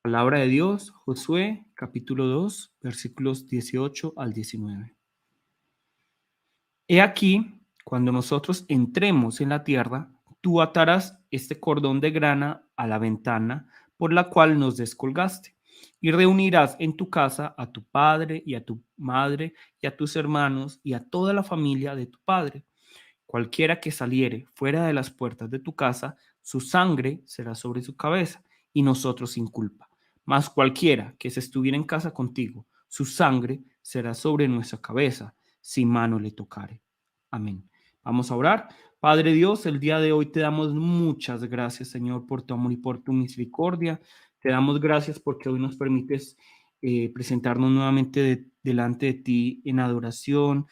Palabra de Dios, Josué, capítulo 2, versículos 18 al 19. He aquí, cuando nosotros entremos en la tierra, tú atarás este cordón de grana a la ventana por la cual nos descolgaste, y reunirás en tu casa a tu padre y a tu madre y a tus hermanos y a toda la familia de tu padre. Cualquiera que saliere fuera de las puertas de tu casa, su sangre será sobre su cabeza, y nosotros sin culpa. Mas cualquiera que se estuviera en casa contigo, su sangre será sobre nuestra cabeza, si mano le tocare. Amén. Vamos a orar. Padre Dios, el día de hoy te damos muchas gracias, Señor, por tu amor y por tu misericordia. Te damos gracias porque hoy nos permites presentarnos nuevamente delante de ti en adoración,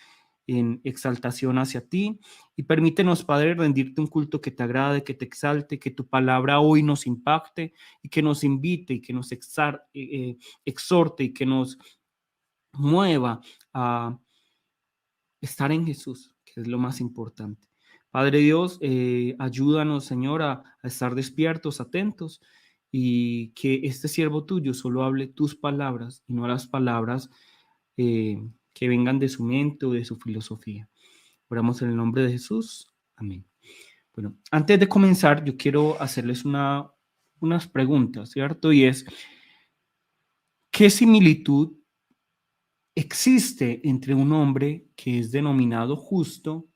en exaltación hacia ti. Y permítenos, Padre, rendirte un culto que te agrade, que te exalte, que tu palabra hoy nos impacte y que nos invite y que nos exhorte y que nos mueva a estar en Jesús, que es lo más importante. Padre Dios, ayúdanos, Señor, a estar despiertos, atentos, y que este siervo tuyo solo hable tus palabras y no las palabras que vengan de su mente o de su filosofía. Oramos en el nombre de Jesús. Amén. Bueno, antes de comenzar, yo quiero hacerles unas preguntas, ¿cierto? Y es, ¿qué similitud existe entre un hombre que es denominado justo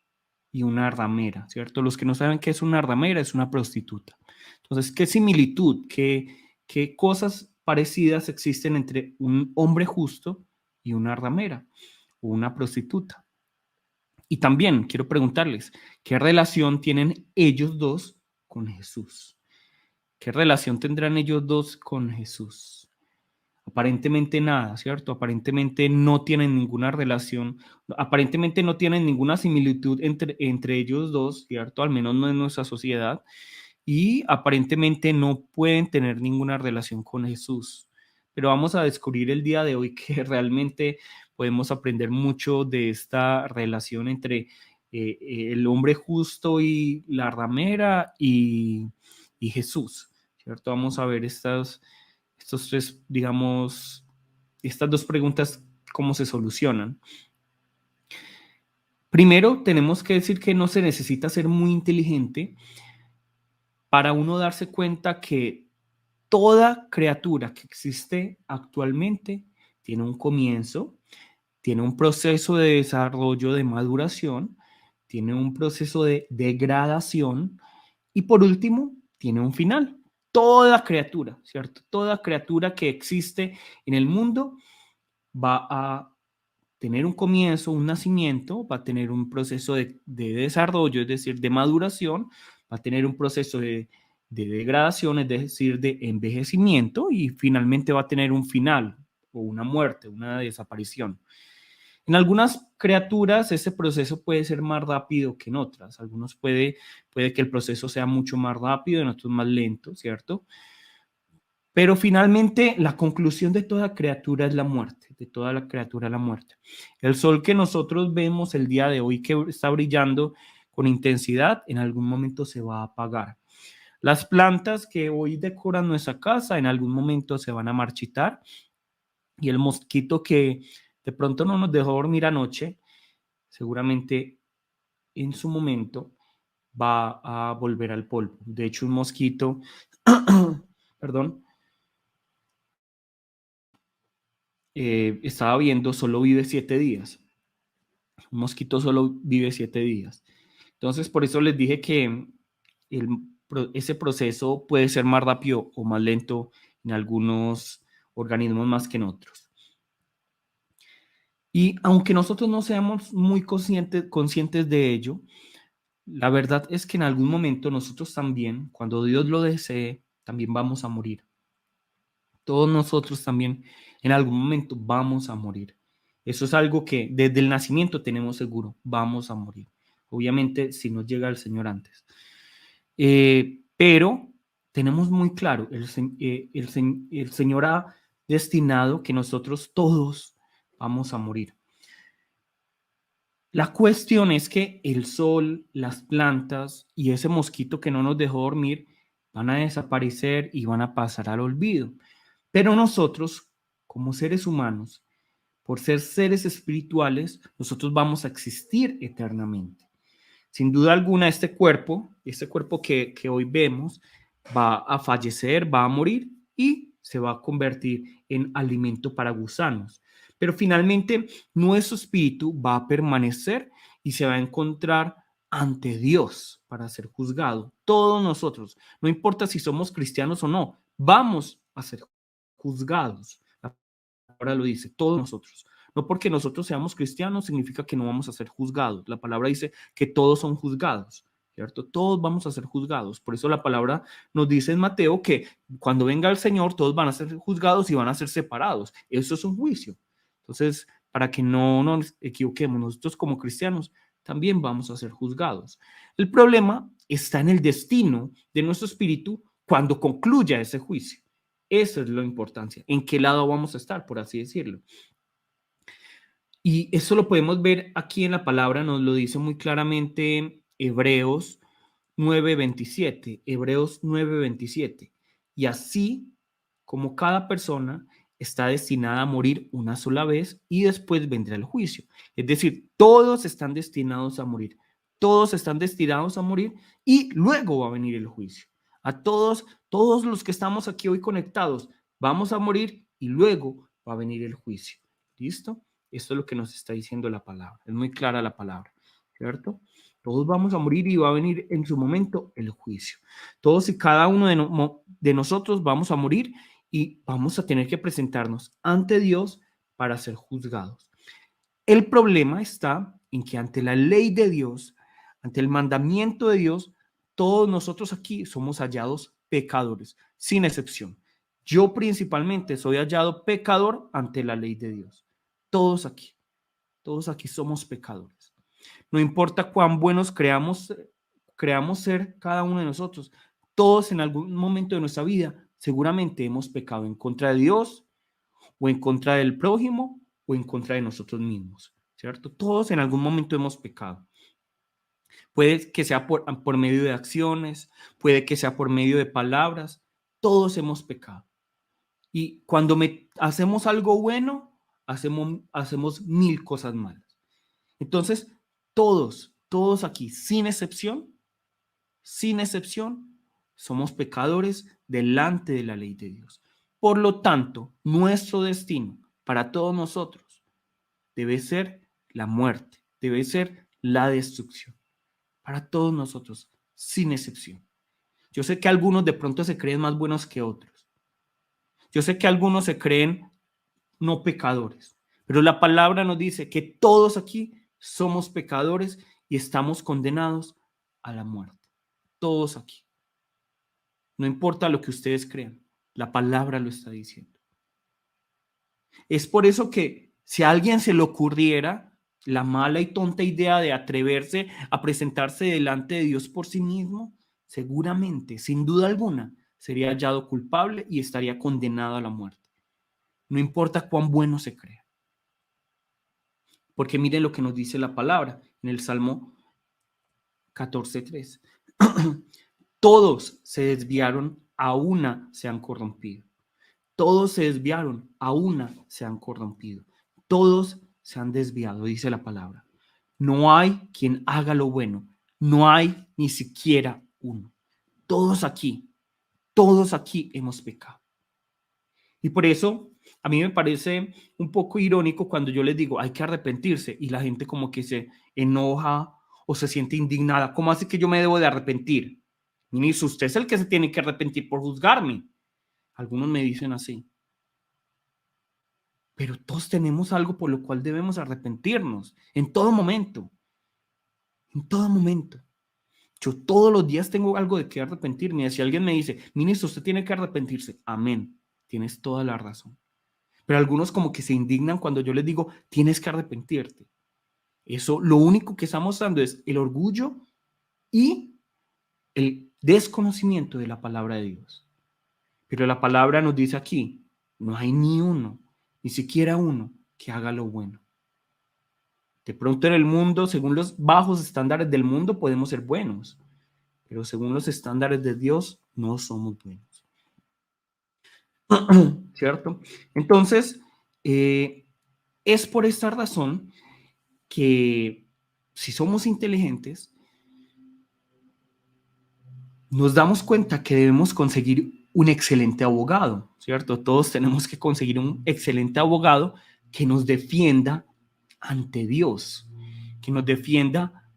y una ramera, ¿cierto? Los que no saben qué es una ramera, es una prostituta. Entonces, ¿qué similitud, qué cosas parecidas existen entre un hombre justo y una ramera o una prostituta? Y también quiero preguntarles, ¿qué relación tienen ellos dos con Jesús? ¿Qué relación tendrán ellos dos con Jesús? Aparentemente nada, ¿cierto? Aparentemente no tienen ninguna relación, aparentemente no tienen ninguna similitud entre ellos dos, ¿cierto? Al menos no en nuestra sociedad. Y aparentemente no pueden tener ninguna relación con Jesús. Pero vamos a descubrir el día de hoy que realmente podemos aprender mucho de esta relación entre el hombre justo y la ramera y Jesús, ¿cierto? Vamos a ver estos tres, digamos, estas dos preguntas, cómo se solucionan. Primero, tenemos que decir que no se necesita ser muy inteligente para uno darse cuenta que toda criatura que existe actualmente tiene un comienzo, tiene un proceso de desarrollo, de maduración, tiene un proceso de degradación y por último, tiene un final. Toda criatura, ¿cierto? Toda criatura que existe en el mundo va a tener un comienzo, un nacimiento, va a tener un proceso de desarrollo, es decir, de maduración, va a tener un proceso de degradación, es decir, de envejecimiento, y finalmente va a tener un final o una muerte, una desaparición. En algunas criaturas ese proceso puede ser más rápido que en otras. Algunos puede que el proceso sea mucho más rápido, en otros más lento, ¿cierto? Pero finalmente la conclusión de toda criatura es la muerte, de toda la criatura la muerte. El sol que nosotros vemos el día de hoy que está brillando con intensidad, en algún momento se va a apagar. Las plantas que hoy decoran nuestra casa en algún momento se van a marchitar, y el mosquito que de pronto no nos dejó dormir anoche, seguramente en su momento va a volver al polvo. De hecho, un mosquito, perdón, estaba viendo, solo vive 7 días. Un mosquito solo vive 7 días. Entonces, por eso les dije que ese proceso puede ser más rápido o más lento en algunos organismos más que en otros. Y aunque nosotros no seamos muy conscientes de ello, la verdad es que en algún momento nosotros también, cuando Dios lo desee, también vamos a morir. Todos nosotros también en algún momento vamos a morir. Eso es algo que desde el nacimiento tenemos seguro, vamos a morir. Obviamente si nos llega el Señor antes. Pero tenemos muy claro, el Señor ha destinado que nosotros todos vamos a morir. La cuestión es que el sol, las plantas y ese mosquito que no nos dejó dormir van a desaparecer y van a pasar al olvido. Pero nosotros, como seres humanos, por ser seres espirituales, nosotros vamos a existir eternamente. Sin duda alguna, este cuerpo que hoy vemos, va a fallecer, va a morir y se va a convertir en alimento para gusanos. Pero finalmente, nuestro espíritu va a permanecer y se va a encontrar ante Dios para ser juzgado. Todos nosotros, no importa si somos cristianos o no, vamos a ser juzgados. La palabra lo dice, todos nosotros. No porque nosotros seamos cristianos significa que no vamos a ser juzgados. La palabra dice que todos son juzgados, ¿cierto? Todos vamos a ser juzgados. Por eso la palabra nos dice en Mateo que cuando venga el Señor todos van a ser juzgados y van a ser separados. Eso es un juicio. Entonces, para que no nos equivoquemos, nosotros como cristianos también vamos a ser juzgados. El problema está en el destino de nuestro espíritu cuando concluya ese juicio. Esa es la importancia, en qué lado vamos a estar, por así decirlo. Y eso lo podemos ver aquí en la palabra, nos lo dice muy claramente Hebreos 9:27, Hebreos 9:27. Y así como cada persona está destinada a morir una sola vez y después vendrá el juicio. Es decir, todos están destinados a morir, todos están destinados a morir y luego va a venir el juicio. A todos los que estamos aquí hoy conectados, vamos a morir y luego va a venir el juicio. ¿Listo? Esto es lo que nos está diciendo la palabra. Es muy clara la palabra, ¿cierto? Todos vamos a morir y va a venir en su momento el juicio. Todos y cada uno de nosotros vamos a morir y vamos a tener que presentarnos ante Dios para ser juzgados. El problema está en que ante la ley de Dios, ante el mandamiento de Dios, todos nosotros aquí somos hallados pecadores, sin excepción. Yo principalmente soy hallado pecador ante la ley de Dios. Todos aquí somos pecadores. No importa cuán buenos creamos ser cada uno de nosotros, todos en algún momento de nuestra vida seguramente hemos pecado en contra de Dios o en contra del prójimo o en contra de nosotros mismos, ¿cierto? Todos en algún momento hemos pecado. Puede que sea por medio de acciones, puede que sea por medio de palabras, todos hemos pecado. Y cuando hacemos algo bueno, hacemos mil cosas malas. Entonces, todos aquí, sin excepción, somos pecadores delante de la ley de Dios. Por lo tanto, nuestro destino para todos nosotros debe ser la muerte, debe ser la destrucción. Para todos nosotros, sin excepción. Yo sé que algunos de pronto se creen más buenos que otros. Yo sé que algunos se creen no pecadores, pero la palabra nos dice que todos aquí somos pecadores y estamos condenados a la muerte. Todos aquí. No importa lo que ustedes crean, la palabra lo está diciendo. Es por eso que si a alguien se le ocurriera la mala y tonta idea de atreverse a presentarse delante de Dios por sí mismo, seguramente, sin duda alguna, sería hallado culpable y estaría condenado a la muerte. No importa cuán bueno se crea. Porque miren lo que nos dice la palabra en el Salmo 14:3. Todos se desviaron, a una se han corrompido. Todos se desviaron, a una se han corrompido. Todos se han desviado, dice la palabra. No hay quien haga lo bueno. No hay ni siquiera uno. Todos aquí hemos pecado. Y por eso a mí me parece un poco irónico cuando yo les digo hay que arrepentirse y la gente como que se enoja o se siente indignada. ¿Cómo hace que yo me debo de arrepentir? Ministro, usted es el que se tiene que arrepentir por juzgarme. Algunos me dicen así. Pero todos tenemos algo por lo cual debemos arrepentirnos en todo momento. En todo momento. Yo todos los días tengo algo de que arrepentirme. Si alguien me dice, ministro, usted tiene que arrepentirse. Amén. Tienes toda la razón. Pero algunos como que se indignan cuando yo les digo, tienes que arrepentirte. Eso lo único que está mostrando es el orgullo y el desconocimiento de la palabra de Dios. Pero la palabra nos dice aquí, no hay ni uno, ni siquiera uno que haga lo bueno. De pronto en el mundo, según los bajos estándares del mundo, podemos ser buenos, pero según los estándares de Dios, no somos buenos. ¿cierto? Entonces, es por esta razón que si somos inteligentes, nos damos cuenta que debemos conseguir un excelente abogado, ¿cierto? Todos tenemos que conseguir un excelente abogado que nos defienda ante Dios, que nos defienda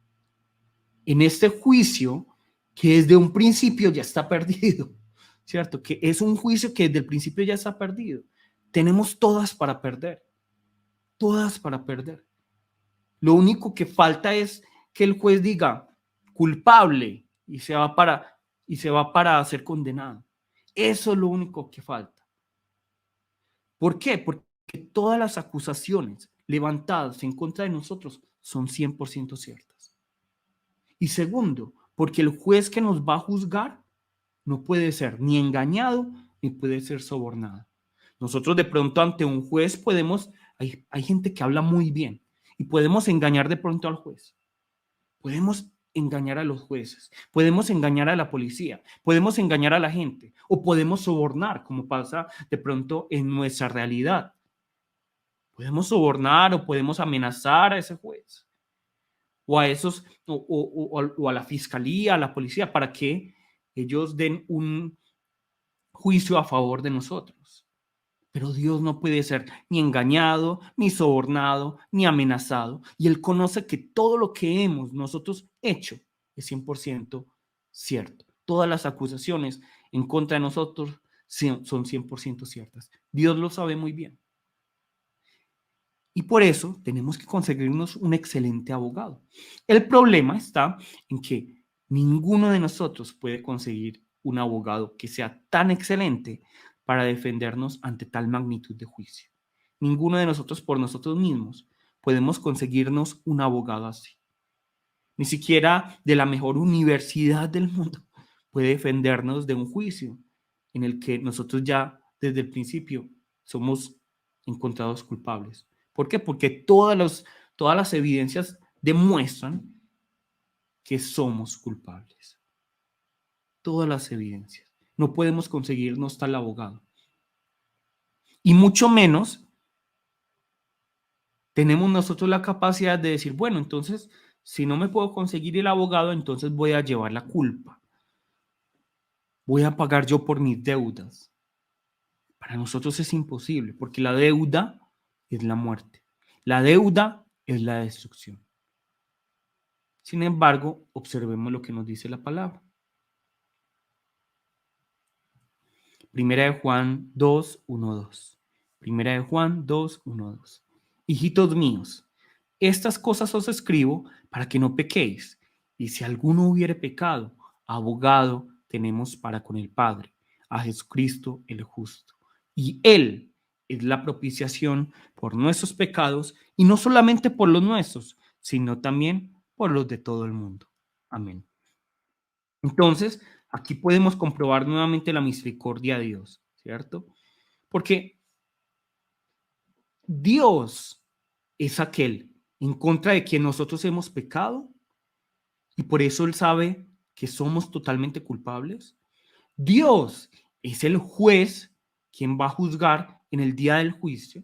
en este juicio que desde un principio ya está perdido, ¿cierto? Que es un juicio que desde el principio ya está perdido. Tenemos todas para perder. Lo único que falta es que el juez diga culpable y se va para ser condenado. Eso es lo único que falta. ¿Por qué? Porque todas las acusaciones levantadas en contra de nosotros son 100% ciertas. Y segundo, porque el juez que nos va a juzgar no puede ser ni engañado ni puede ser sobornado. Nosotros de pronto ante un juez hay gente que habla muy bien y podemos engañar de pronto al juez. Podemos engañar a los jueces, podemos engañar a la policía, podemos engañar a la gente o podemos sobornar, como pasa de pronto en nuestra realidad. Podemos sobornar o podemos amenazar a ese juez o a esos o a la fiscalía, a la policía, para que ellos den un juicio a favor de nosotros. Pero Dios no puede ser ni engañado, ni sobornado, ni amenazado. Y Él conoce que todo lo que hemos nosotros hecho es 100% cierto. Todas las acusaciones en contra de nosotros son 100% ciertas. Dios lo sabe muy bien. Y por eso tenemos que conseguirnos un excelente abogado. El problema está en que ninguno de nosotros puede conseguir un abogado que sea tan excelente para defendernos ante tal magnitud de juicio. Ninguno de nosotros por nosotros mismos podemos conseguirnos un abogado así. Ni siquiera de la mejor universidad del mundo puede defendernos de un juicio en el que nosotros ya desde el principio somos encontrados culpables. ¿Por qué? Porque todas las evidencias demuestran que somos culpables. Todas las evidencias. No podemos conseguirnos tal abogado. Y mucho menos tenemos nosotros la capacidad de decir, bueno, entonces, si no me puedo conseguir el abogado, entonces voy a llevar la culpa. Voy a pagar yo por mis deudas. Para nosotros es imposible, porque la deuda es la muerte. La deuda es la destrucción. Sin embargo, observemos lo que nos dice la palabra. Primera de Juan 2, 1, 2. Primera de Juan 2, 1, 2. Hijitos míos, estas cosas os escribo para que no pequéis. Y si alguno hubiere pecado, abogado tenemos para con el Padre, a Jesucristo el justo. Y Él es la propiciación por nuestros pecados, y no solamente por los nuestros, sino también por los de todo el mundo. Amén. Entonces, aquí podemos comprobar nuevamente la misericordia de Dios, ¿cierto? Porque Dios es aquel en contra de quien nosotros hemos pecado y por eso Él sabe que somos totalmente culpables. Dios es el juez quien va a juzgar en el día del juicio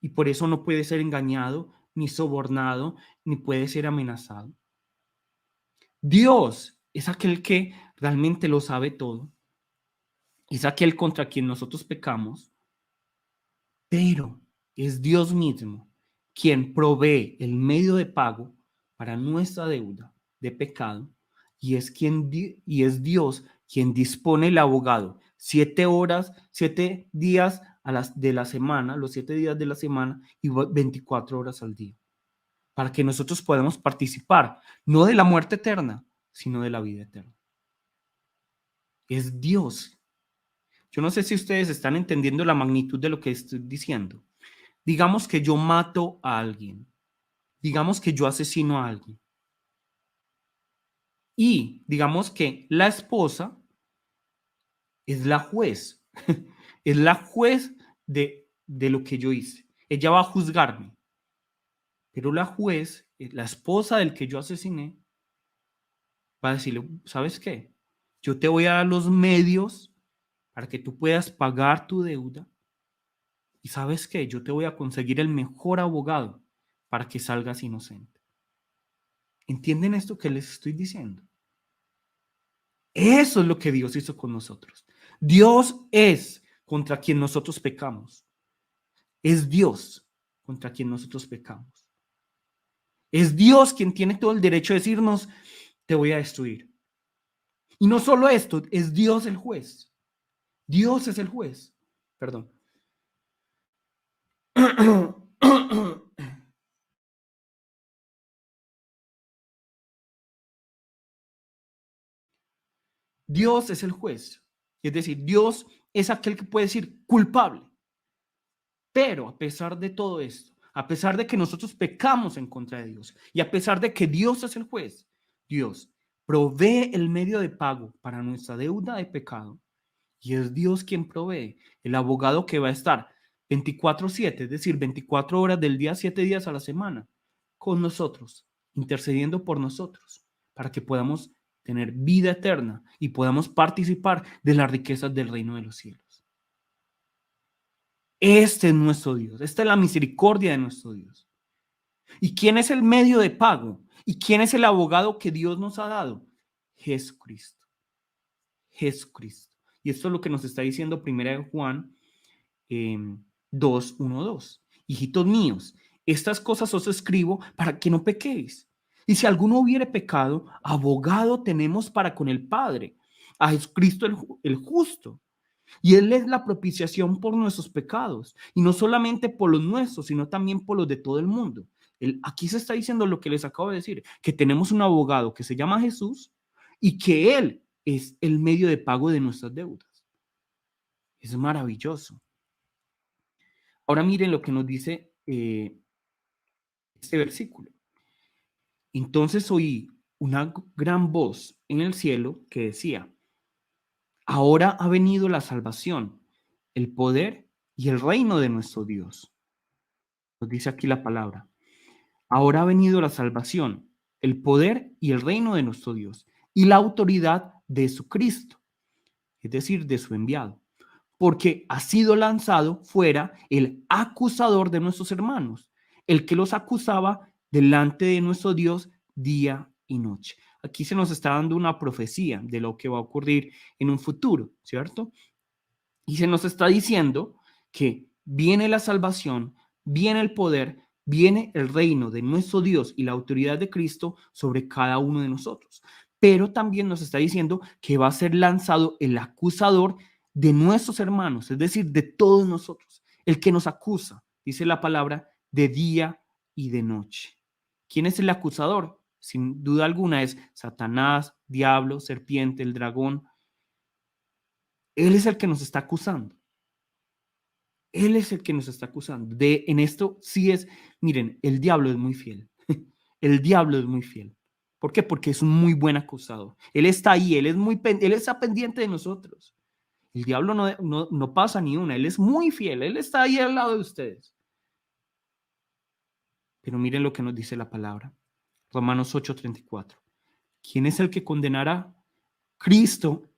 y por eso no puede ser engañado, ni sobornado, ni puede ser amenazado. Dios es aquel que realmente lo sabe todo. Es aquel contra quien nosotros pecamos, pero es Dios mismo quien provee el medio de pago para nuestra deuda de pecado y es Dios quien dispone el abogado 7 horas, 7 días de la semana, los 7 días de la semana y 24 horas al día, para que nosotros podamos participar no de la muerte eterna, sino de la vida eterna. Es Dios. Yo no sé si ustedes están entendiendo la magnitud de lo que estoy diciendo. Digamos que yo mato a alguien. Digamos que yo asesino a alguien. Y digamos que la esposa es la juez. Es la juez de lo que yo hice. Ella va a juzgarme. Pero la juez, la esposa del que yo asesiné, va a decirle, ¿sabes qué? Yo te voy a dar los medios para que tú puedas pagar tu deuda. Y ¿sabes qué? Yo te voy a conseguir el mejor abogado para que salgas inocente. ¿Entienden esto que les estoy diciendo? Eso es lo que Dios hizo con nosotros. Dios es contra quien nosotros pecamos. Es Dios contra quien nosotros pecamos. Es Dios quien tiene todo el derecho de decirnos, te voy a destruir. Y no solo esto, es Dios el juez. Dios es el juez. Perdón. Dios es el juez. Es decir, Dios es aquel que puede decir culpable. Pero a pesar de todo esto, a pesar de que nosotros pecamos en contra de Dios y a pesar de que Dios es el juez, Dios provee el medio de pago para nuestra deuda de pecado y es Dios quien provee el abogado que va a estar 24/7, es decir, 24 horas del día, 7 días a la semana, con nosotros, intercediendo por nosotros, para que podamos tener vida eterna y podamos participar de las riquezas del reino de los cielos. Este es nuestro Dios. Esta es la misericordia de nuestro Dios. ¿Y quién es el medio de pago? ¿Y quién es el abogado que Dios nos ha dado? Jesucristo. Jesucristo. Y esto es lo que nos está diciendo 1 Juan 2, 1, 2. Hijitos míos, estas cosas os escribo para que no pequéis. Y si alguno hubiere pecado, abogado tenemos para con el Padre, a Jesucristo el justo. Y Él es la propiciación por nuestros pecados. Y no solamente por los nuestros, sino también por los de todo el mundo. Aquí se está diciendo lo que les acabo de decir, que tenemos un abogado que se llama Jesús y que Él es el medio de pago de nuestras deudas. Es maravilloso. Ahora miren lo que nos dice este versículo. Entonces oí una gran voz en el cielo que decía, ahora ha venido la salvación, el poder y el reino de nuestro Dios. Nos dice aquí la palabra. Ahora ha venido la salvación, el poder y el reino de nuestro Dios y la autoridad de su Cristo, es decir, de su enviado, porque ha sido lanzado fuera el acusador de nuestros hermanos, el que los acusaba delante de nuestro Dios día y noche. Aquí se nos está dando una profecía de lo que va a ocurrir en un futuro, ¿cierto? Y se nos está diciendo que viene la salvación, viene el poder, viene el reino de nuestro Dios y la autoridad de Cristo sobre cada uno de nosotros. Pero también nos está diciendo que va a ser lanzado el acusador de nuestros hermanos, es decir, de todos nosotros, el que nos acusa, dice la palabra, de día y de noche. ¿Quién es el acusador? Sin duda alguna es Satanás, diablo, serpiente, el dragón. Él es el que nos está acusando. Él es el que nos está acusando. En esto sí es, miren, el diablo es muy fiel. El diablo es muy fiel. ¿Por qué? Porque es un muy buen acusador. Él está ahí, él está pendiente de nosotros. El diablo no pasa ni una, él es muy fiel, él está ahí al lado de ustedes. Pero miren lo que nos dice la palabra. Romanos 8:34. ¿Quién es el que condenará? Cristo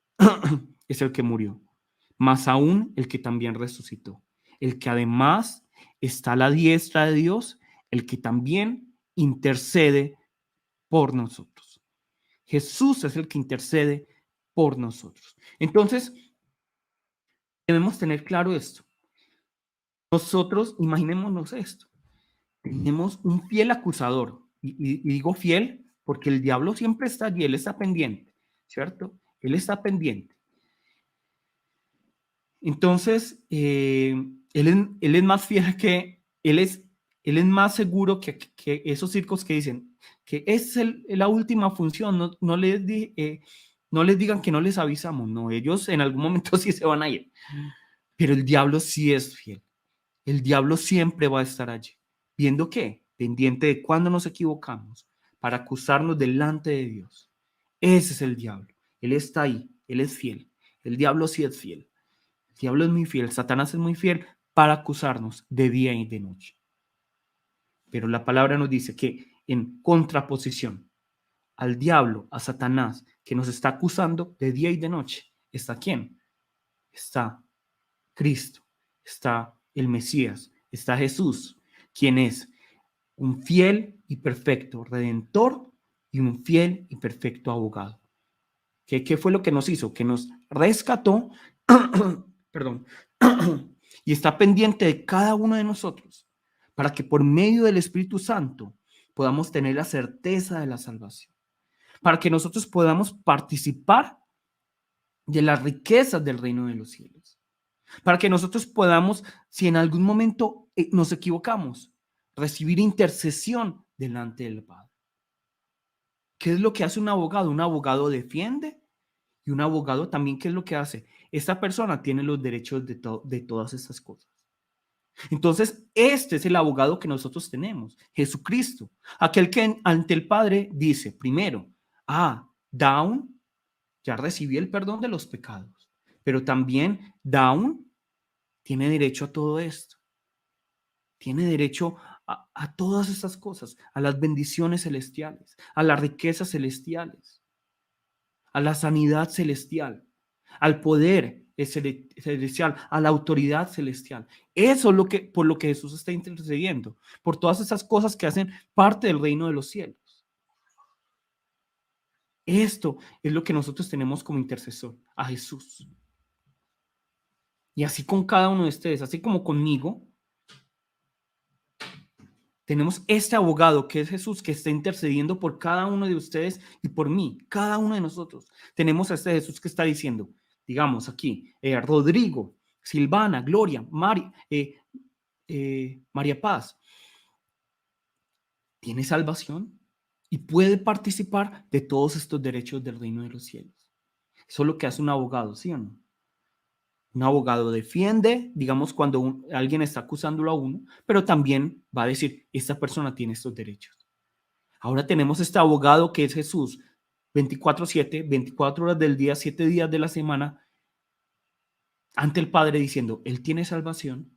es el que murió, más aún el que también resucitó, el que además está a la diestra de Dios, el que también intercede por nosotros. Jesús es el que intercede por nosotros. Entonces, debemos tener claro esto. Nosotros, imaginémonos esto, tenemos un fiel acusador, y digo fiel porque el diablo siempre está allí, él está pendiente, ¿cierto? Él está pendiente. Entonces, él es más fiel que, él es más seguro que esos circos que dicen que es la última función, no les digan que no les avisamos, no, ellos en algún momento sí se van a ir, pero el diablo sí es fiel, el diablo siempre va a estar allí, viendo qué, pendiente de cuándo nos equivocamos, para acusarnos delante de Dios. Ese es el diablo, él está ahí, él es fiel, el diablo sí es fiel. El diablo es muy fiel, Satanás es muy fiel para acusarnos de día y de noche. Pero la palabra nos dice que en contraposición al diablo, a Satanás, que nos está acusando de día y de noche, ¿está quién? está Cristo, está el Mesías, está Jesús, quien es un fiel y perfecto redentor y un fiel y perfecto abogado. ¿Qué fue lo que nos hizo? Que nos rescató, perdón, y está pendiente de cada uno de nosotros para que por medio del Espíritu Santo podamos tener la certeza de la salvación, para que nosotros podamos participar de las riquezas del reino de los cielos, para que nosotros podamos, si en algún momento nos equivocamos, recibir intercesión delante del Padre. ¿Qué es lo que hace un abogado? Un abogado defiende y un abogado también, ¿qué es lo que hace? Esta persona tiene los derechos de todas estas cosas. Entonces, este es el abogado que nosotros tenemos, Jesucristo, aquel que ante el Padre dice, primero, Down ya recibí el perdón de los pecados, pero también Down tiene derecho a todo esto, tiene derecho a todas estas cosas, a las bendiciones celestiales, a las riquezas celestiales, a la sanidad celestial, al poder celestial, a la autoridad celestial. Eso es por lo que Jesús está intercediendo, por todas esas cosas que hacen parte del reino de los cielos. Esto es lo que nosotros tenemos como intercesor, a Jesús. Y así con cada uno de ustedes, así como conmigo, tenemos este abogado que es Jesús, que está intercediendo por cada uno de ustedes y por mí, cada uno de nosotros. Tenemos a este Jesús que está diciendo, digamos aquí, Rodrigo, Silvana, Gloria, María Paz, tiene salvación y puede participar de todos estos derechos del reino de los cielos. Eso es lo que hace un abogado, ¿sí o no? Un abogado defiende, digamos, cuando alguien está acusándolo a uno, pero también va a decir, esta persona tiene estos derechos. Ahora tenemos este abogado que es Jesús, 24/7, 24 horas del día, 7 días de la semana, ante el Padre diciendo, Él tiene salvación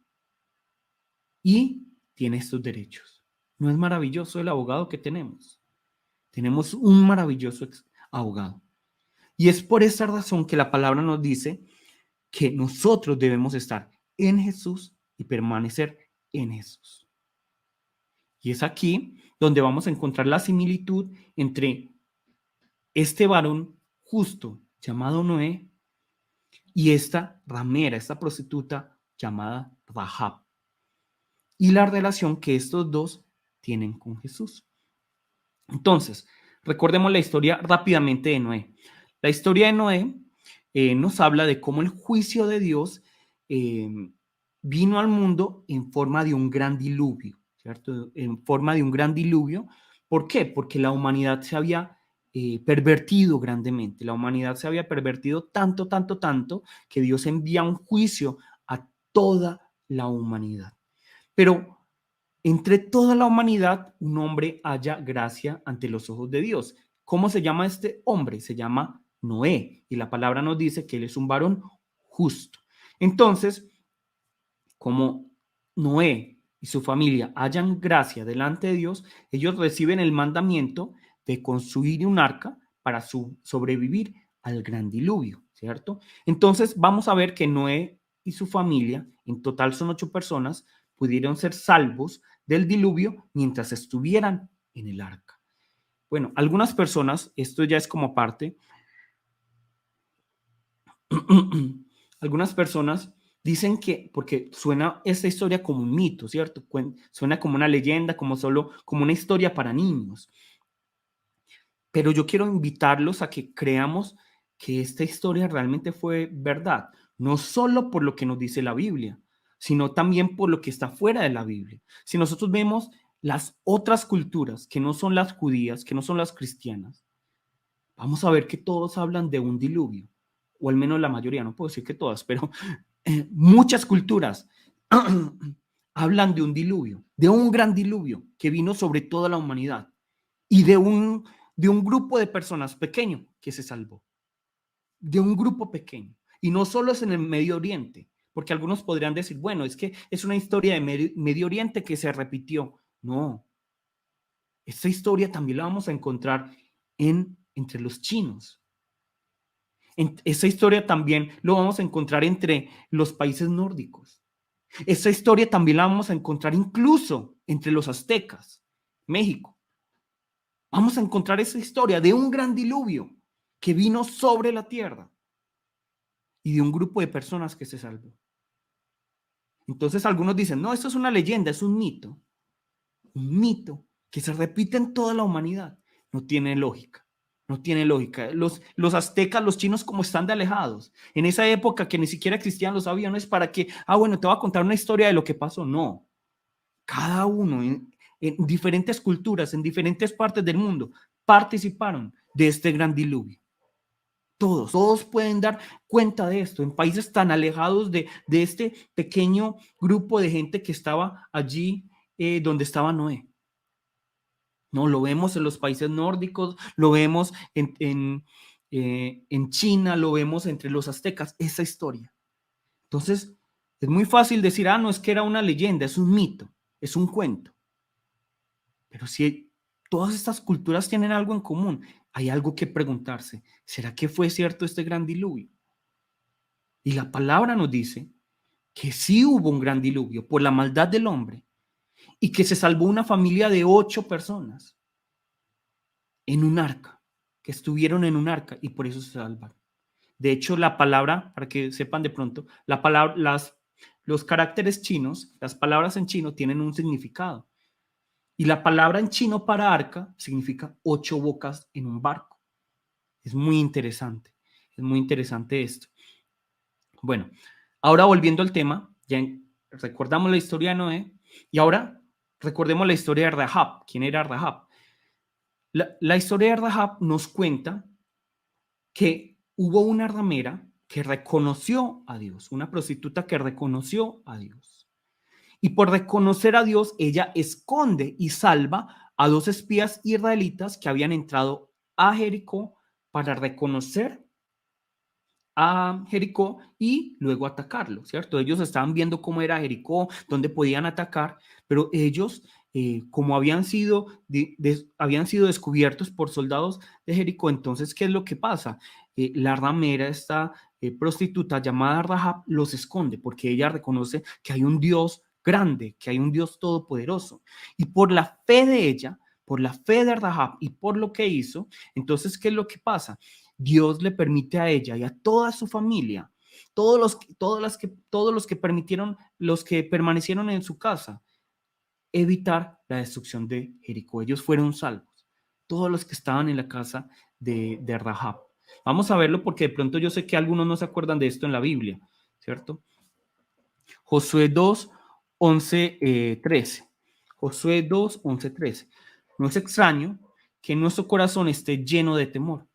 y tiene estos derechos. ¿No es maravilloso el abogado que tenemos? Tenemos un maravilloso abogado. Y es por esa razón que la palabra nos dice que nosotros debemos estar en Jesús y permanecer en Jesús. Y es aquí donde vamos a encontrar la similitud entre este varón justo llamado Noé y esta ramera, esta prostituta llamada Rahab, y la relación que estos dos tienen con Jesús. Entonces, recordemos la historia rápidamente de Noé. La historia de Noé nos habla de cómo el juicio de Dios eh, vino al mundo en forma de un gran diluvio, ¿cierto? En forma de un gran diluvio. ¿Por qué? Porque la humanidad se había pervertido grandemente. La humanidad se había pervertido tanto, tanto, tanto, que Dios envía un juicio a toda la humanidad. Pero entre toda la humanidad, un hombre halla gracia ante los ojos de Dios. ¿Cómo se llama este hombre? Se llama Noé. Y la palabra nos dice que él es un varón justo. Entonces, como Noé y su familia hallan gracia delante de Dios, ellos reciben el mandamiento de construir un arca para sobrevivir al gran diluvio, ¿cierto? Entonces, vamos a ver que Noé y su familia, en total son 8 personas, pudieron ser salvos del diluvio mientras estuvieran en el arca. Bueno, algunas personas, esto ya es como parte, algunas personas dicen que, porque suena esta historia como un mito, ¿cierto? Suena como una leyenda, como una historia para niños. Pero yo quiero invitarlos a que creamos que esta historia realmente fue verdad, no solo por lo que nos dice la Biblia, sino también por lo que está fuera de la Biblia. Si nosotros vemos las otras culturas que no son las judías, que no son las cristianas, vamos a ver que todos hablan de un diluvio, o al menos la mayoría, no puedo decir que todas, pero muchas culturas hablan de un diluvio, de un gran diluvio que vino sobre toda la humanidad y de un grupo de personas pequeño que se salvó, de un grupo pequeño. Y no solo es en el Medio Oriente, porque algunos podrían decir, bueno, es que es una historia de Medio Oriente que se repitió. No, esta historia también la vamos a encontrar entre los chinos. Esa historia también lo vamos a encontrar entre los países nórdicos. Esa historia también la vamos a encontrar incluso entre los aztecas, México. Vamos a encontrar esa historia de un gran diluvio que vino sobre la tierra y de un grupo de personas que se salvó. Entonces algunos dicen, no, esto es una leyenda, es un mito que se repite en toda la humanidad. No tiene lógica, no tiene lógica. Los aztecas, los chinos, como están de alejados. En esa época que ni siquiera existían los aviones para que, bueno, te voy a contar una historia de lo que pasó. No, cada uno en diferentes culturas, en diferentes partes del mundo, participaron de este gran diluvio. Todos pueden dar cuenta de esto en países tan alejados de este pequeño grupo de gente que estaba allí donde estaba Noé. No, lo vemos en los países nórdicos, lo vemos en China, lo vemos entre los aztecas, esa historia. Entonces, es muy fácil decir, no, es que era una leyenda, es un mito, es un cuento. Pero si todas estas culturas tienen algo en común, hay algo que preguntarse. ¿Será que fue cierto este gran diluvio? Y la palabra nos dice que sí hubo un gran diluvio por la maldad del hombre y que se salvó una familia de 8 personas en un arca, que estuvieron en un arca y por eso se salvaron. De hecho, la palabra, para que sepan de pronto, la palabra, los caracteres chinos, las palabras en chino tienen un significado. Y la palabra en chino para arca significa 8 bocas en un barco. Es muy interesante esto. Bueno, ahora volviendo al tema, ya recordamos la historia de Noé y ahora recordemos la historia de Rahab. ¿Quién era Rahab? La historia de Rahab nos cuenta que hubo una ramera que reconoció a Dios, una prostituta que reconoció a Dios. Y por reconocer a Dios, ella esconde y salva a 2 espías israelitas que habían entrado a Jericó para reconocer a Jericó y luego atacarlo, ¿cierto? Ellos estaban viendo cómo era Jericó, dónde podían atacar, pero ellos, como habían sido descubiertos por soldados de Jericó, entonces, ¿qué es lo que pasa? La ramera, esta prostituta llamada Rahab, los esconde porque ella reconoce que hay un Dios grande, que hay un Dios todopoderoso. Y por la fe de ella, por la fe de Rahab y por lo que hizo, entonces, ¿qué es lo que pasa? Dios le permite a ella y a toda su familia, todos los que permitieron, los que permanecieron en su casa, evitar la destrucción de Jericó. Ellos fueron salvos, todos los que estaban en la casa de Rahab. Vamos a verlo porque de pronto yo sé que algunos no se acuerdan de esto en la Biblia, ¿cierto? Josué 2, 11, 13. Josué 2, 11, 13. No es extraño que nuestro corazón esté lleno de temor.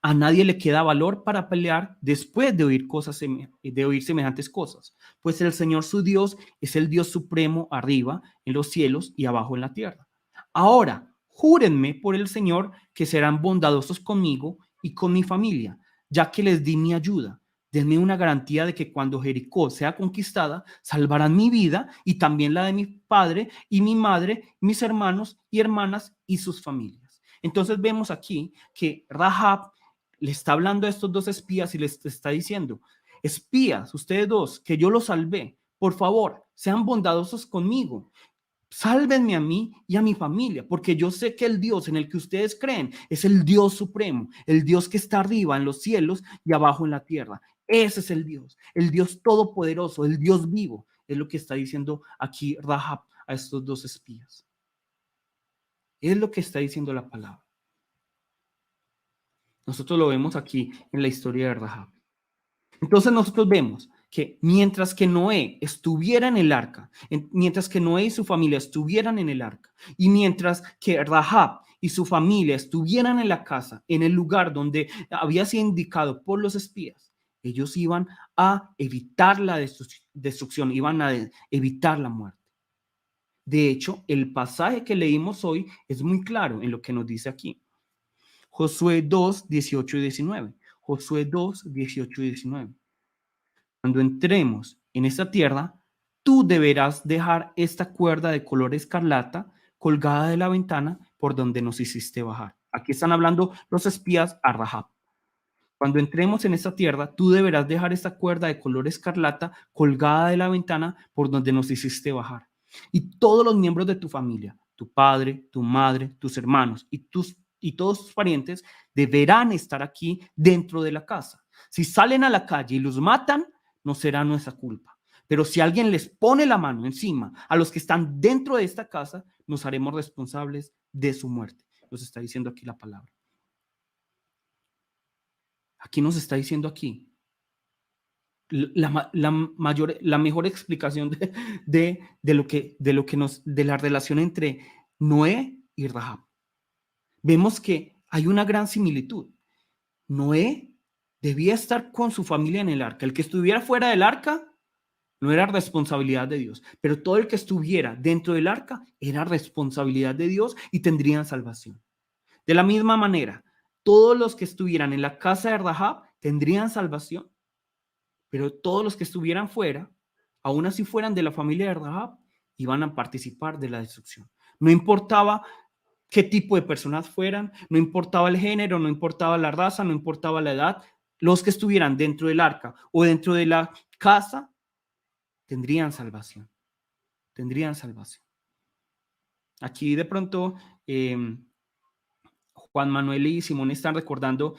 A nadie le queda valor para pelear después de oír semejantes cosas, pues el Señor su Dios es el Dios supremo arriba en los cielos y abajo en la tierra. Ahora, júrenme por el Señor que serán bondadosos conmigo y con mi familia, ya que les di mi ayuda. Denme una garantía de que cuando Jericó sea conquistada, salvarán mi vida y también la de mi padre y mi madre, mis hermanos y hermanas y sus familias. Entonces vemos aquí que Rahab le está hablando a estos 2 espías y les está diciendo, espías, ustedes 2, que yo los salvé, por favor, sean bondadosos conmigo. Sálvenme a mí y a mi familia, porque yo sé que el Dios en el que ustedes creen es el Dios supremo, el Dios que está arriba en los cielos y abajo en la tierra. Ese es el Dios todopoderoso, el Dios vivo. Es lo que está diciendo aquí Rahab a estos 2 espías. Es lo que está diciendo la palabra. Nosotros lo vemos aquí en la historia de Rahab. Entonces nosotros vemos que mientras que Noé estuviera en el arca, mientras que Noé y su familia estuvieran en el arca, y mientras que Rahab y su familia estuvieran en la casa, en el lugar donde había sido indicado por los espías, ellos iban a evitar la destrucción, iban a evitar la muerte. De hecho, el pasaje que leímos hoy es muy claro en lo que nos dice aquí. Josué 2, 18 y 19. Josué 2, 18 y 19. Cuando entremos en esta tierra, tú deberás dejar esta cuerda de color escarlata colgada de la ventana por donde nos hiciste bajar. Aquí están hablando los espías a Rahab. Cuando entremos en esta tierra, tú deberás dejar esta cuerda de color escarlata colgada de la ventana por donde nos hiciste bajar. Y todos los miembros de tu familia, tu padre, tu madre, tus hermanos y todos tus parientes deberán estar aquí dentro de la casa. Si salen a la calle y los matan, no será nuestra culpa. Pero si alguien les pone la mano encima a los que están dentro de esta casa, nos haremos responsables de su muerte. Nos está diciendo aquí la palabra. Aquí nos está diciendo aquí la mejor explicación de la relación entre Noé y Rahab. Vemos que hay una gran similitud. Noé debía estar con su familia en el arca. El que estuviera fuera del arca no era responsabilidad de Dios, pero todo el que estuviera dentro del arca era responsabilidad de Dios y tendrían salvación. De la misma manera, todos los que estuvieran en la casa de Rahab tendrían salvación, pero todos los que estuvieran fuera, aún así fueran de la familia de Rahab, iban a participar de la destrucción. No importaba qué tipo de personas fueran, no importaba el género, no importaba la raza, no importaba la edad, los que estuvieran dentro del arca o dentro de la casa tendrían salvación, tendrían salvación. Aquí de pronto Juan Manuel y Simón están recordando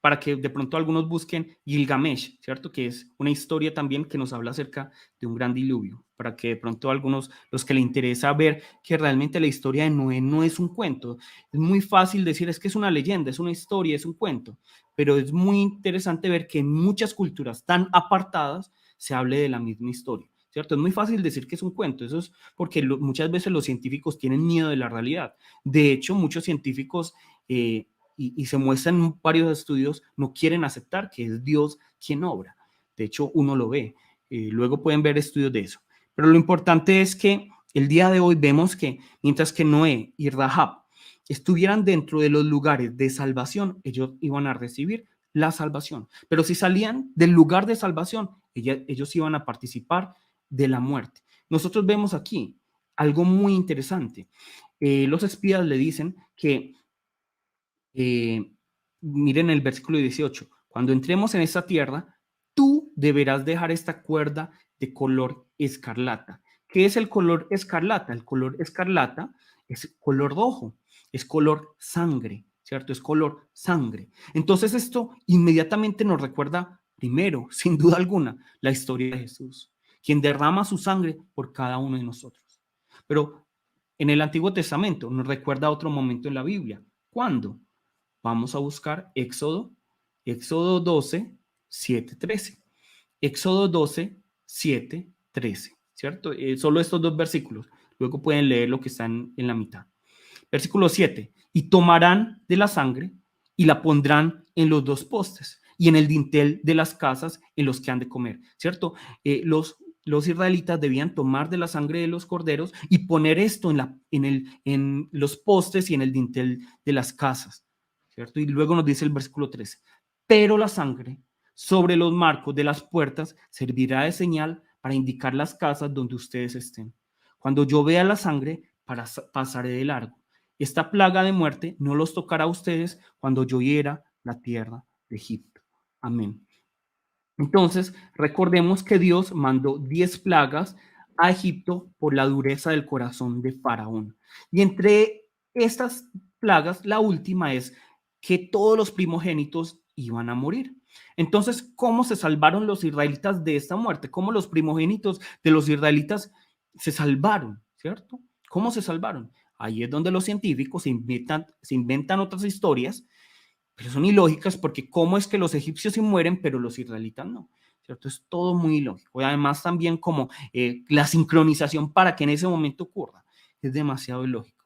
para que de pronto algunos busquen Gilgamesh, ¿cierto? Que es una historia también que nos habla acerca de un gran diluvio, para que de pronto algunos, los que le interesa ver que realmente la historia de Noé no es un cuento, es muy fácil decir es que es una leyenda, es una historia, es un cuento, pero es muy interesante ver que en muchas culturas tan apartadas se hable de la misma historia, ¿cierto? Es muy fácil decir que es un cuento, eso es porque muchas veces los científicos tienen miedo de la realidad. De hecho, muchos científicos y se muestran en varios estudios, no quieren aceptar que es Dios quien obra. De hecho, uno lo ve. Luego pueden ver estudios de eso. Pero lo importante es que el día de hoy vemos que mientras que Noé y Rahab estuvieran dentro de los lugares de salvación, ellos iban a recibir la salvación. Pero si salían del lugar de salvación, ellos iban a participar de la muerte. Nosotros vemos aquí algo muy interesante. Los espías le dicen que miren el versículo 18, cuando entremos en esta tierra, tú deberás dejar esta cuerda de color escarlata. ¿Qué es el color escarlata? El color escarlata es color rojo, es color sangre, ¿cierto? Es color sangre. Entonces esto inmediatamente nos recuerda, primero, sin duda alguna, la historia de Jesús, quien derrama su sangre por cada uno de nosotros. Pero en el Antiguo Testamento nos recuerda otro momento en la Biblia. ¿Cuándo? Vamos a buscar Éxodo 12, 7, 13. Éxodo 12, 7, 13, ¿cierto? Solo estos dos versículos. Luego pueden leer lo que está en la mitad. Versículo 7. Y tomarán de la sangre y la pondrán en los dos postes y en el dintel de las casas en los que han de comer, ¿cierto? Los israelitas debían tomar de la sangre de los corderos y poner esto en los postes y en el dintel de las casas, ¿cierto? Y luego nos dice el versículo 13, pero la sangre sobre los marcos de las puertas servirá de señal para indicar las casas donde ustedes estén. Cuando yo vea la sangre, pasaré de largo. Esta plaga de muerte no los tocará a ustedes cuando yo hiera la tierra de Egipto. Amén. Entonces, recordemos que Dios mandó 10 plagas a Egipto por la dureza del corazón de Faraón. Y entre estas plagas, la última es que todos los primogénitos iban a morir. Entonces, ¿cómo se salvaron los israelitas de esta muerte? ¿Cómo los primogénitos de los israelitas se salvaron? ¿Cierto? ¿Cómo se salvaron? Ahí es donde los científicos se inventan otras historias, pero son ilógicas porque cómo es que los egipcios se mueren, pero los israelitas no, ¿cierto? Es todo muy ilógico. Y además también como la sincronización para que en ese momento ocurra, es demasiado ilógico.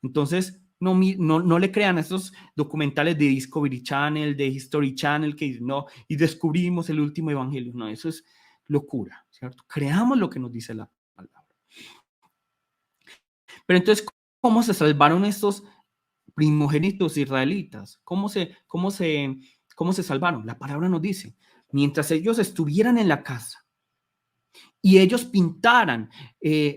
Entonces, no le crean a estos documentales de Discovery Channel, de History Channel, que dicen, no, y descubrimos el último evangelio. No, eso es locura, ¿cierto? Creamos lo que nos dice la palabra. Pero entonces, ¿cómo se salvaron estos primogénitos israelitas? ¿Cómo se salvaron? La palabra nos dice, mientras ellos estuvieran en la casa y ellos pintaran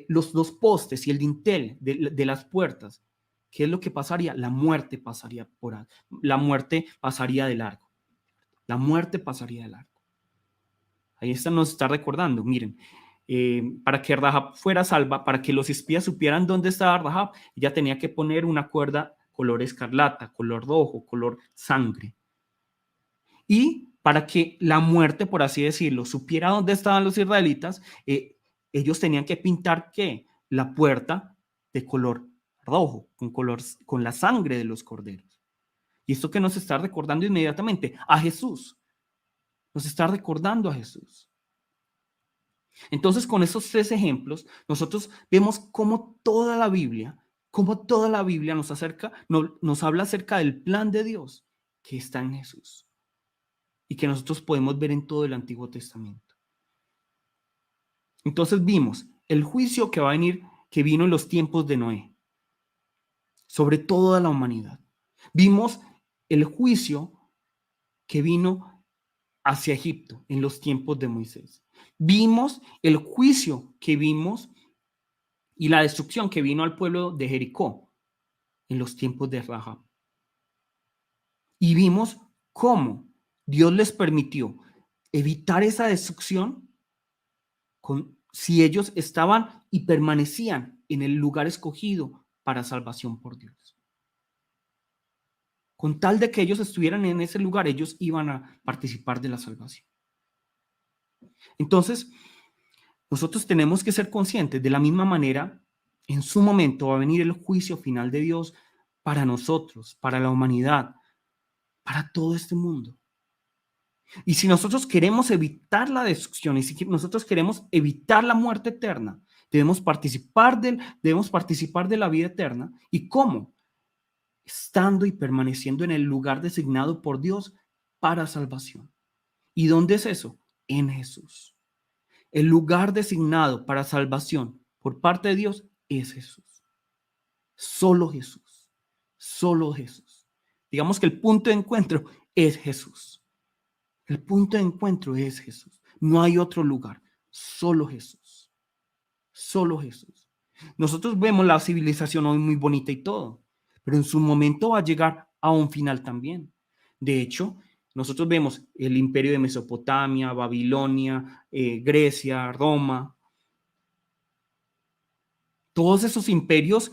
los dos postes y el dintel de las puertas, ¿qué es lo que pasaría? La muerte pasaría de largo. La muerte pasaría de largo. Ahí está, nos está recordando, miren, para que Rahab fuera salva, para que los espías supieran dónde estaba Rahab, ella tenía que poner una cuerda color escarlata, color rojo, color sangre. Y para que la muerte, por así decirlo, supiera dónde estaban los israelitas, ellos tenían que pintar ¿qué? La puerta de color rojo, con la sangre de los corderos. Y esto que nos está recordando inmediatamente a Jesús, nos está recordando a Jesús. Entonces, con esos tres ejemplos, nosotros vemos cómo toda la Biblia nos habla acerca del plan de Dios que está en Jesús y que nosotros podemos ver en todo el Antiguo Testamento. Entonces vimos el juicio que va a venir, que vino en los tiempos de Noé, sobre toda la humanidad. Vimos el juicio que vino hacia Egipto en los tiempos de Moisés. Vimos el juicio que vimos y la destrucción que vino al pueblo de Jericó en los tiempos de Rahab. Y vimos cómo Dios les permitió evitar esa destrucción si ellos estaban y permanecían en el lugar escogido para salvación por Dios. Con tal de que ellos estuvieran en ese lugar, ellos iban a participar de la salvación. Entonces, nosotros tenemos que ser conscientes de la misma manera, en su momento va a venir el juicio final de Dios para nosotros, para la humanidad, para todo este mundo. Y si nosotros queremos evitar la destrucción y si nosotros queremos evitar la muerte eterna, debemos participar de la vida eterna. ¿Y cómo? Estando y permaneciendo en el lugar designado por Dios para salvación. ¿Y dónde es eso? En Jesús. El lugar designado para salvación por parte de Dios es Jesús. Solo Jesús. Solo Jesús. Digamos que el punto de encuentro es Jesús. El punto de encuentro es Jesús. No hay otro lugar. Solo Jesús. Solo Jesús. Nosotros vemos la civilización hoy muy bonita y todo, pero en su momento va a llegar a un final también. De hecho, nosotros vemos el imperio de Mesopotamia, Babilonia, Grecia, Roma. Todos esos imperios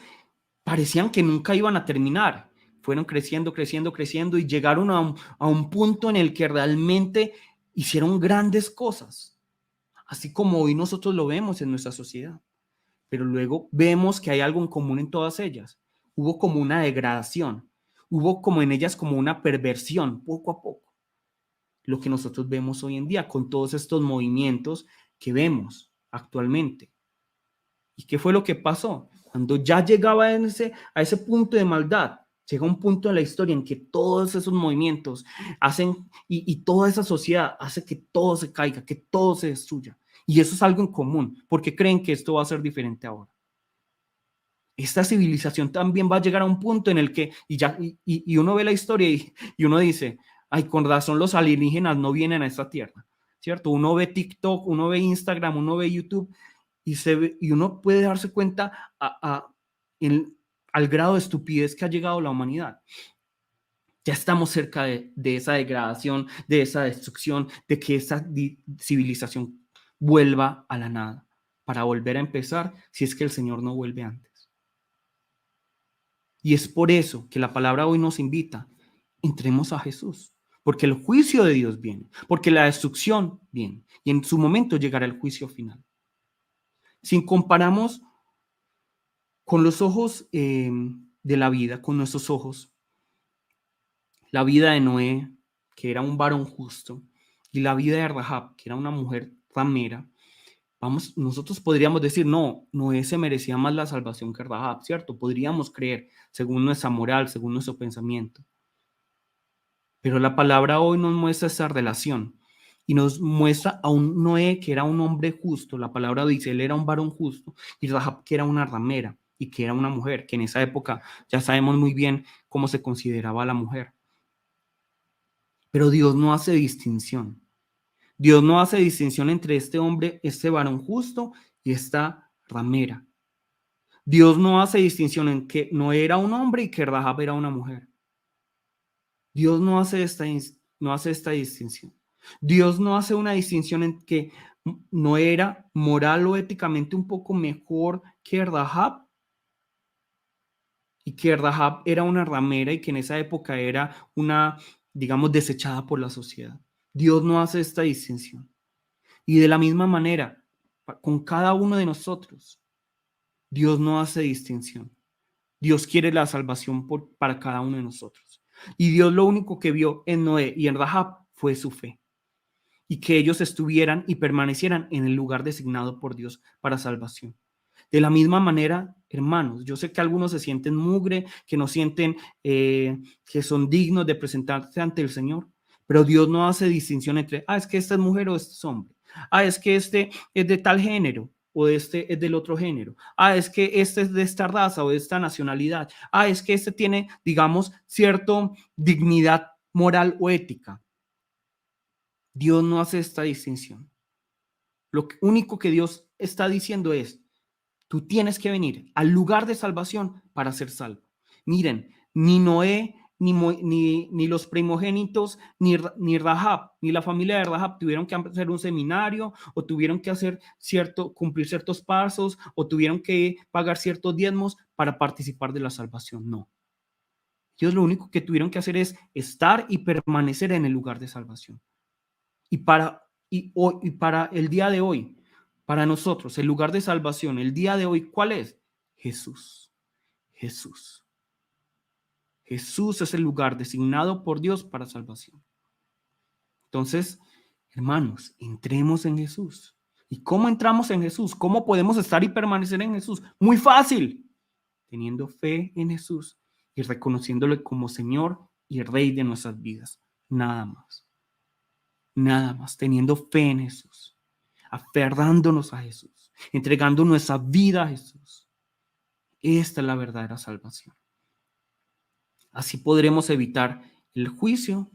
parecían que nunca iban a terminar. Fueron creciendo, creciendo, creciendo y llegaron a un punto en el que realmente hicieron grandes cosas, así como hoy nosotros lo vemos en nuestra sociedad. Pero luego vemos que hay algo en común en todas ellas. Hubo como una degradación, hubo como en ellas como una perversión, poco a poco. Lo que nosotros vemos hoy en día con todos estos movimientos que vemos actualmente. ¿Y qué fue lo que pasó? Cuando ya llegaba a ese punto de maldad, llega un punto en la historia en que todos esos movimientos hacen y toda esa sociedad hace que todo se caiga, que todo se destruya. Y eso es algo en común, porque creen que esto va a ser diferente ahora. Esta civilización también va a llegar a un punto en el que, y uno ve la historia y uno dice, ay, con razón los alienígenas no vienen a esta tierra, ¿cierto? Uno ve TikTok, uno ve Instagram, uno ve YouTube y uno puede darse cuenta al grado de estupidez que ha llegado la humanidad. Ya estamos cerca de esa degradación, de esa destrucción, de que esa civilización vuelva a la nada, para volver a empezar si es que el Señor no vuelve antes. Y es por eso que la palabra hoy nos invita, entremos a Jesús, porque el juicio de Dios viene, porque la destrucción viene, y en su momento llegará el juicio final. Si comparamos con los ojos de la vida, con nuestros ojos, la vida de Noé, que era un varón justo, y la vida de Rahab, que era una mujer ramera, nosotros podríamos decir, no, Noé se merecía más la salvación que Rahab, ¿cierto? Podríamos creer, según nuestra moral, según nuestro pensamiento. Pero la palabra hoy nos muestra esa relación y nos muestra a un Noé que era un hombre justo. La palabra dice, él era un varón justo, y Rahab que era una ramera y que era una mujer, que en esa época ya sabemos muy bien cómo se consideraba la mujer. Pero Dios no hace distinción. Dios no hace distinción entre este hombre, este varón justo y esta ramera. Dios no hace distinción en que no era un hombre y que Rahab era una mujer. Dios no hace no hace esta distinción. Dios no hace una distinción en que no era moral o éticamente un poco mejor que Rahab, y que Rahab era una ramera y que en esa época era una, digamos, desechada por la sociedad. Dios no hace esta distinción. Y de la misma manera, con cada uno de nosotros, Dios no hace distinción. Dios quiere la salvación para cada uno de nosotros. Y Dios lo único que vio en Noé y en Rahab fue su fe. Y que ellos estuvieran y permanecieran en el lugar designado por Dios para salvación. De la misma manera, hermanos, yo sé que algunos se sienten mugre, que no sienten que son dignos de presentarse ante el Señor, pero Dios no hace distinción entre, es que esta es mujer o este es hombre. Es que este es de tal género o este es del otro género. Es que este es de esta raza o de esta nacionalidad. Es que este tiene, digamos, cierta dignidad moral o ética. Dios no hace esta distinción. Lo único que Dios está diciendo es, tú tienes que venir al lugar de salvación para ser salvo. Miren, ni Noé, ni los primogénitos, ni Rahab, ni la familia de Rahab tuvieron que hacer un seminario o tuvieron que cumplir ciertos pasos o tuvieron que pagar ciertos diezmos para participar de la salvación. No. Ellos lo único que tuvieron que hacer es estar y permanecer en el lugar de salvación. Y para el día de hoy, para nosotros, el lugar de salvación, el día de hoy, ¿cuál es? Jesús. Jesús. Jesús es el lugar designado por Dios para salvación. Entonces, hermanos, entremos en Jesús. ¿Y cómo entramos en Jesús? ¿Cómo podemos estar y permanecer en Jesús? Muy fácil. Teniendo fe en Jesús y reconociéndole como Señor y Rey de nuestras vidas. Nada más. Nada más. Teniendo fe en Jesús. Aferrándonos a Jesús. Entregando nuestra vida a Jesús. Esta es la verdadera salvación. Así podremos evitar el juicio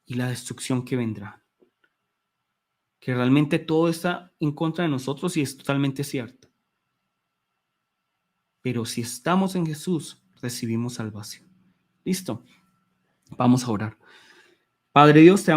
y la destrucción que vendrá. Que realmente todo está en contra de nosotros y es totalmente cierto. Pero si estamos en Jesús, recibimos salvación. ¿Listo? Vamos a orar. Padre Dios, te